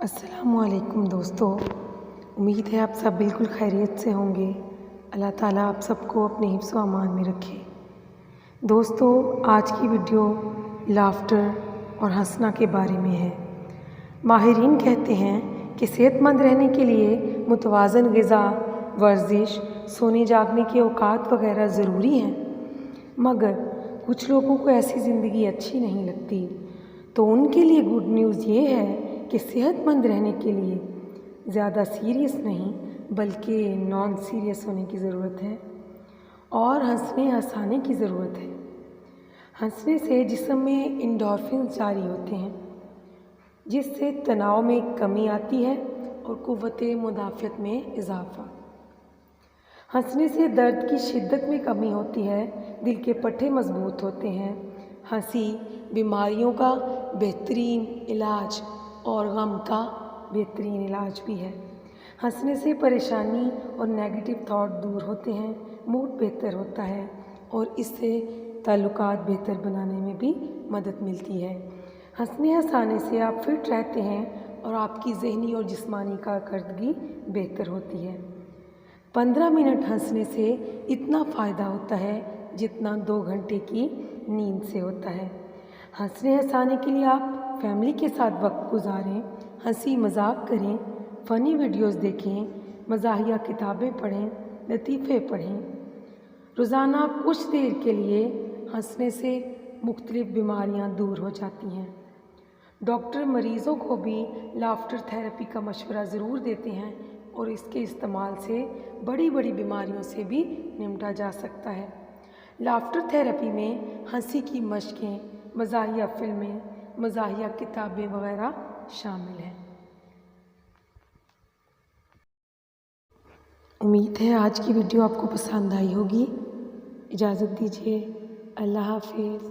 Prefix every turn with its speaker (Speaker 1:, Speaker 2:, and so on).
Speaker 1: السلام علیکم دوستو، امید ہے آپ سب بالکل خیریت سے ہوں گے۔ اللہ تعالیٰ آپ سب کو اپنے حفظ و امان میں رکھے۔ دوستو، آج کی ویڈیو لافٹر اور ہنسنا کے بارے میں ہے۔ ماہرین کہتے ہیں کہ صحت مند رہنے کے لیے متوازن غذا، ورزش، سونے جاگنے کے اوقات وغیرہ ضروری ہیں، مگر کچھ لوگوں کو ایسی زندگی اچھی نہیں لگتی۔ تو ان کے لیے گڈ نیوز یہ ہے کہ صحت مند رہنے کے لیے زیادہ سیریس نہیں بلکہ نان سیریس ہونے کی ضرورت ہے اور ہنسانے کی ضرورت ہے۔ ہنسنے سے جسم میں انڈورفنز جاری ہوتے ہیں، جس سے تناؤ میں کمی آتی ہے اور قوت مدافعت میں اضافہ۔ ہنسنے سے درد کی شدت میں کمی ہوتی ہے، دل کے پٹھے مضبوط ہوتے ہیں۔ ہنسی بیماریوں کا بہترین علاج اور غم کا بہترین علاج بھی ہے۔ ہنسنے سے پریشانی اور نیگیٹو تھاٹ دور ہوتے ہیں، موڈ بہتر ہوتا ہے اور اس سے تعلقات بہتر بنانے میں بھی مدد ملتی ہے۔ ہنسانے سے آپ فٹ رہتے ہیں اور آپ کی ذہنی اور جسمانی کارکردگی بہتر ہوتی ہے۔ 15 منٹ ہنسنے سے اتنا فائدہ ہوتا ہے جتنا 2 گھنٹے کی نیند سے ہوتا ہے۔ ہنسانے کے لیے آپ فیملی کے ساتھ وقت گزاریں، ہنسی مذاق کریں، فنی ویڈیوز دیکھیں، مزاحیہ کتابیں پڑھیں، لطیفے پڑھیں۔ روزانہ کچھ دیر کے لیے ہنسنے سے مختلف بیماریاں دور ہو جاتی ہیں۔ ڈاکٹر مریضوں کو بھی لافٹر تھراپی کا مشورہ ضرور دیتے ہیں اور اس کے استعمال سے بڑی بیماریوں سے بھی نمٹا جا سکتا ہے۔ لافٹر تھراپی میں ہنسی کی مشقیں، مزاحیہ فلمیں، مزاحیہ کتابیں وغیرہ شامل ہیں۔ امید ہے آج کی ویڈیو آپ کو پسند آئی ہوگی۔ اجازت دیجیے، اللہ حافظ۔